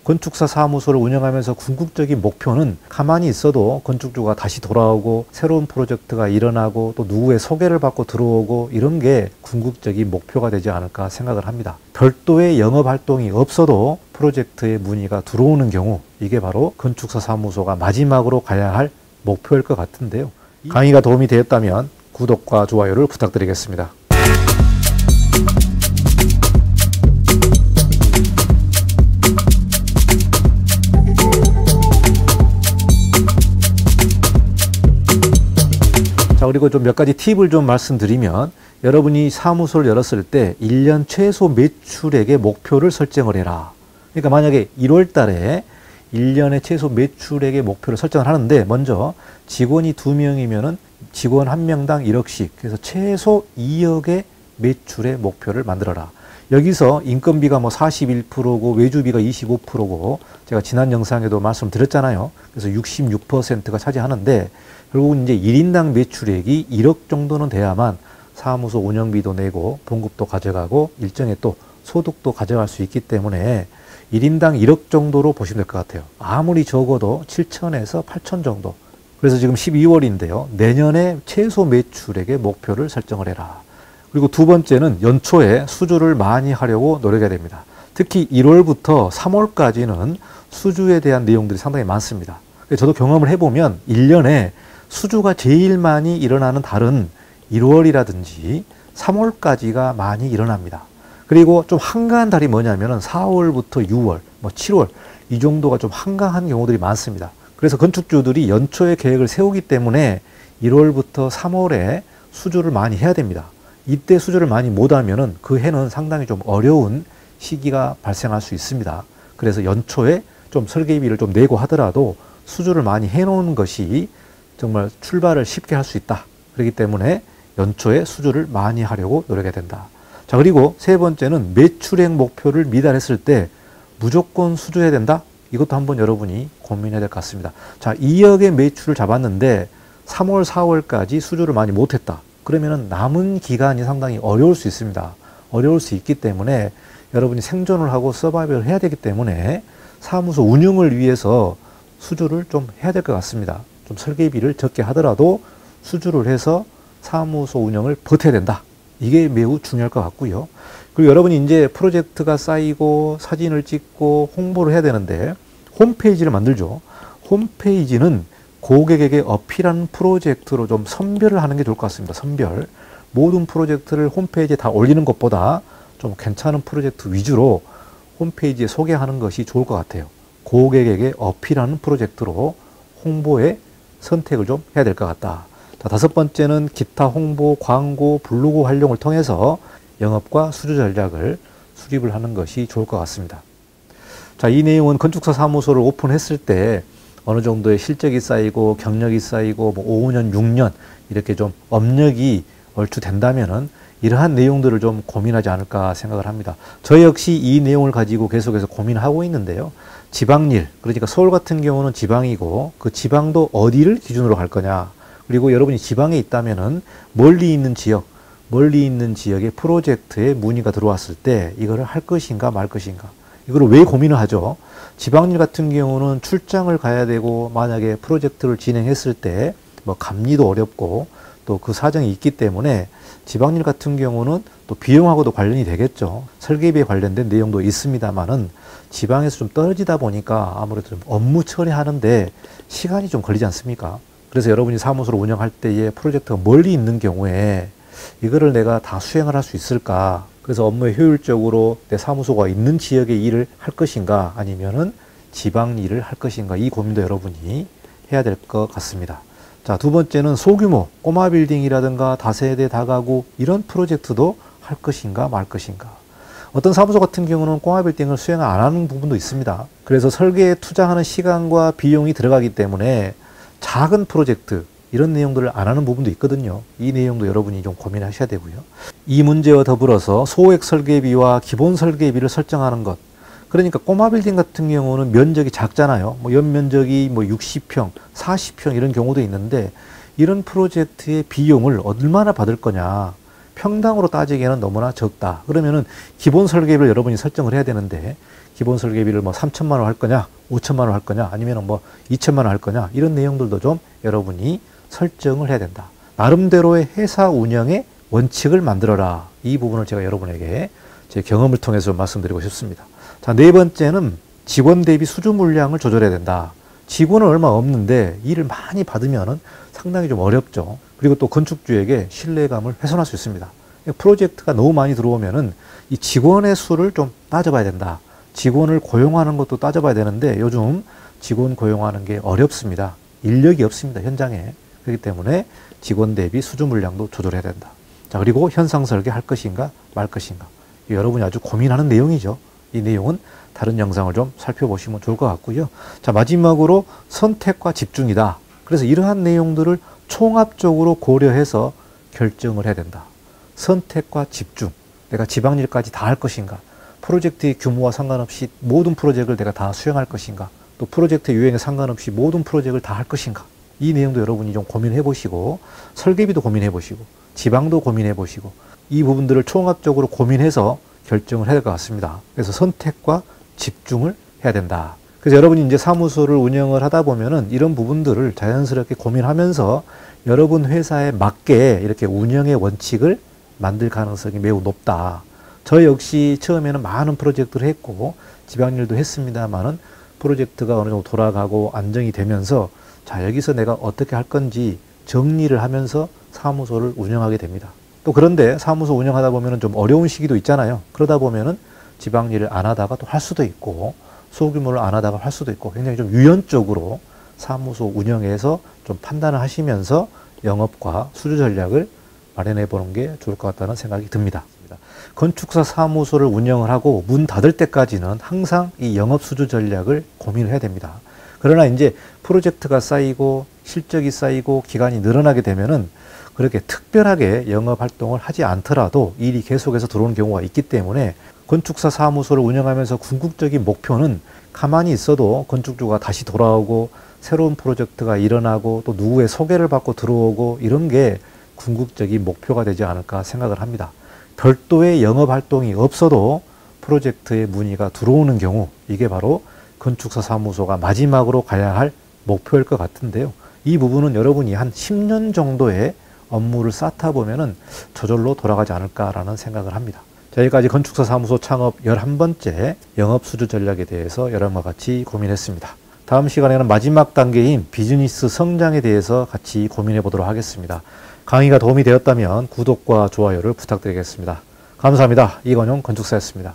건축사 사무소를 운영하면서 궁극적인 목표는 가만히 있어도 건축주가 다시 돌아오고 새로운 프로젝트가 일어나고 또 누구의 소개를 받고 들어오고 이런 게 궁극적인 목표가 되지 않을까 생각을 합니다. 별도의 영업활동이 없어도 프로젝트의 문의가 들어오는 경우, 이게 바로 건축사 사무소가 마지막으로 가야 할 목표일 것 같은데요. 강의가 도움이 되었다면 구독과 좋아요를 부탁드리겠습니다. 자, 그리고 좀 몇 가지 팁을 좀 말씀드리면, 여러분이 사무소를 열었을 때 1년 최소 매출액의 목표를 설정을 해라. 그러니까 만약에 1월 달에 1년의 최소 매출액의 목표를 설정을 하는데, 먼저 직원이 2명이면은 직원 1명당 1억씩, 그래서 최소 2억의 매출의 목표를 만들어라. 여기서 인건비가 뭐 41%고 외주비가 25%고 제가 지난 영상에도 말씀드렸잖아요. 그래서 66%가 차지하는데, 결국은 이제 1인당 매출액이 1억 정도는 돼야만 사무소 운영비도 내고 봉급도 가져가고 일정의 또 소득도 가져갈 수 있기 때문에 1인당 1억 정도로 보시면 될 것 같아요. 아무리 적어도 7천에서 8천 정도. 그래서 지금 12월인데요. 내년에 최소 매출액의 목표를 설정을 해라. 그리고 두 번째는 연초에 수주를 많이 하려고 노력해야 됩니다. 특히 1월부터 3월까지는 수주에 대한 내용들이 상당히 많습니다. 저도 경험을 해보면 1년에 수주가 제일 많이 일어나는 달은 1월이라든지 3월까지가 많이 일어납니다. 그리고 좀 한가한 달이 뭐냐면은 4월부터 6월, 뭐 7월 이 정도가 좀 한가한 경우들이 많습니다. 그래서 건축주들이 연초에 계획을 세우기 때문에 1월부터 3월에 수주를 많이 해야 됩니다. 이때 수주를 많이 못하면은 그 해는 상당히 좀 어려운 시기가 발생할 수 있습니다. 그래서 연초에 좀 설계비를 좀 내고 하더라도 수주를 많이 해놓은 것이 정말 출발을 쉽게 할 수 있다. 그렇기 때문에 연초에 수주를 많이 하려고 노력해야 된다. 자, 그리고 세 번째는 매출액 목표를 미달했을 때 무조건 수주해야 된다. 이것도 한번 여러분이 고민해야 될 것 같습니다. 자, 2억의 매출을 잡았는데 3월, 4월까지 수주를 많이 못했다. 그러면은 남은 기간이 상당히 어려울 수 있습니다. 어려울 수 있기 때문에 여러분이 생존을 하고 서바이벌을 해야 되기 때문에 사무소 운영을 위해서 수주를 좀 해야 될 것 같습니다. 좀 설계비를 적게 하더라도 수주를 해서 사무소 운영을 버텨야 된다. 이게 매우 중요할 것 같고요. 그리고 여러분이 이제 프로젝트가 쌓이고 사진을 찍고 홍보를 해야 되는데 홈페이지를 만들죠. 홈페이지는 고객에게 어필하는 프로젝트로 좀 선별을 하는 게 좋을 것 같습니다. 선별. 모든 프로젝트를 홈페이지에 다 올리는 것보다 좀 괜찮은 프로젝트 위주로 홈페이지에 소개하는 것이 좋을 것 같아요. 고객에게 어필하는 프로젝트로 홍보에 선택을 좀 해야 될 것 같다. 자, 다섯 번째는 기타 홍보, 광고, 블로그 활용을 통해서 영업과 수주 전략을 수립을 하는 것이 좋을 것 같습니다. 자, 이 내용은 건축사 사무소를 오픈했을 때 어느 정도의 실적이 쌓이고 경력이 쌓이고 뭐 5년, 6년 이렇게 좀 업력이 얼추된다면은 이러한 내용들을 좀 고민하지 않을까 생각을 합니다. 저 역시 이 내용을 가지고 계속해서 고민하고 있는데요. 지방일, 그러니까 서울 같은 경우는 지방이고 그 지방도 어디를 기준으로 할 거냐. 그리고 여러분이 지방에 있다면은 멀리 있는 지역의 프로젝트에 문의가 들어왔을 때 이거를 할 것인가 말 것인가. 이거를 왜 고민을 하죠? 지방일 같은 경우는 출장을 가야 되고 만약에 프로젝트를 진행했을 때 뭐 감리도 어렵고 또 그 사정이 있기 때문에 지방일 같은 경우는 또 비용하고도 관련이 되겠죠. 설계비에 관련된 내용도 있습니다만은 지방에서 좀 떨어지다 보니까 아무래도 좀 업무 처리하는데 시간이 좀 걸리지 않습니까? 그래서 여러분이 사무소를 운영할 때에 프로젝트가 멀리 있는 경우에 이거를 내가 다 수행을 할 수 있을까? 그래서 업무에 효율적으로 내 사무소가 있는 지역의 일을 할 것인가 아니면은 지방 일을 할 것인가 이 고민도 여러분이 해야 될 것 같습니다. 자, 두 번째는 소규모 꼬마 빌딩이라든가 다세대 다가구 이런 프로젝트도 할 것인가 말 것인가. 어떤 사무소 같은 경우는 꼬마 빌딩을 수행 안 하는 부분도 있습니다. 그래서 설계에 투자하는 시간과 비용이 들어가기 때문에 작은 프로젝트 이런 내용들을 안 하는 부분도 있거든요. 이 내용도 여러분이 좀 고민하셔야 되고요. 이 문제와 더불어서 소액 설계비와 기본 설계비를 설정하는 것. 그러니까 꼬마 빌딩 같은 경우는 면적이 작잖아요. 뭐 연면적이 뭐 60평, 40평 이런 경우도 있는데 이런 프로젝트의 비용을 얼마나 받을 거냐. 평당으로 따지기에는 너무나 적다. 그러면은 기본 설계비를 여러분이 설정을 해야 되는데 기본 설계비를 뭐 3천만 원 할 거냐, 5천만 원 할 거냐, 아니면 뭐 2천만 원 할 거냐, 이런 내용들도 좀 여러분이 설정을 해야 된다. 나름대로의 회사 운영의 원칙을 만들어라. 이 부분을 제가 여러분에게 제 경험을 통해서 말씀드리고 싶습니다. 자, 네 번째는 직원 대비 수주 물량을 조절해야 된다. 직원은 얼마 없는데 일을 많이 받으면 상당히 좀 어렵죠. 그리고 또 건축주에게 신뢰감을 훼손할 수 있습니다. 프로젝트가 너무 많이 들어오면은 이 직원의 수를 좀 따져봐야 된다. 직원을 고용하는 것도 따져봐야 되는데 요즘 직원 고용하는 게 어렵습니다. 인력이 없습니다, 현장에. 그렇기 때문에 직원 대비 수주 물량도 조절해야 된다. 자, 그리고 현상 설계 할 것인가 말 것인가. 여러분이 아주 고민하는 내용이죠. 이 내용은 다른 영상을 좀 살펴보시면 좋을 것 같고요. 자, 마지막으로 선택과 집중이다. 그래서 이러한 내용들을 총합적으로 고려해서 결정을 해야 된다. 선택과 집중. 내가 지방일까지 다 할 것인가? 프로젝트의 규모와 상관없이 모든 프로젝트를 내가 다 수행할 것인가? 또 프로젝트 유형에 상관없이 모든 프로젝트를 다 할 것인가? 이 내용도 여러분이 좀 고민해 보시고, 설계비도 고민해 보시고, 지방도 고민해 보시고, 이 부분들을 총합적으로 고민해서 결정을 해야 될 것 같습니다. 그래서 선택과 집중을 해야 된다. 그래서 여러분이 이제 사무소를 운영을 하다 보면은 이런 부분들을 자연스럽게 고민하면서 여러분 회사에 맞게 이렇게 운영의 원칙을 만들 가능성이 매우 높다. 저 역시 처음에는 많은 프로젝트를 했고 지방일도 했습니다만은 프로젝트가 어느 정도 돌아가고 안정이 되면서 자, 여기서 내가 어떻게 할 건지 정리를 하면서 사무소를 운영하게 됩니다. 또 그런데 사무소 운영하다 보면은 좀 어려운 시기도 있잖아요. 그러다 보면은 지방일을 안 하다가 또 할 수도 있고 소규모를 안 하다가 할 수도 있고 굉장히 좀 유연적으로 사무소 운영에서 좀 판단을 하시면서 영업과 수주 전략을 마련해 보는 게 좋을 것 같다는 생각이 듭니다. 건축사 사무소를 운영을 하고 문 닫을 때까지는 항상 이 영업 수주 전략을 고민을 해야 됩니다. 그러나 이제 프로젝트가 쌓이고 실적이 쌓이고 기간이 늘어나게 되면은 그렇게 특별하게 영업 활동을 하지 않더라도 일이 계속해서 들어오는 경우가 있기 때문에 건축사 사무소를 운영하면서 궁극적인 목표는 가만히 있어도 건축주가 다시 돌아오고 새로운 프로젝트가 일어나고 또 누구의 소개를 받고 들어오고 이런 게 궁극적인 목표가 되지 않을까 생각을 합니다. 별도의 영업 활동이 없어도 프로젝트의 문의가 들어오는 경우 이게 바로 건축사 사무소가 마지막으로 가야 할 목표일 것 같은데요. 이 부분은 여러분이 한 10년 정도의 업무를 쌓다 보면은 저절로 돌아가지 않을까라는 생각을 합니다. 여기까지 건축사 사무소 창업 11번째 영업 수주 전략에 대해서 여러분과 같이 고민했습니다. 다음 시간에는 마지막 단계인 비즈니스 성장에 대해서 같이 고민해 보도록 하겠습니다. 강의가 도움이 되었다면 구독과 좋아요를 부탁드리겠습니다. 감사합니다. 이건용 건축사였습니다.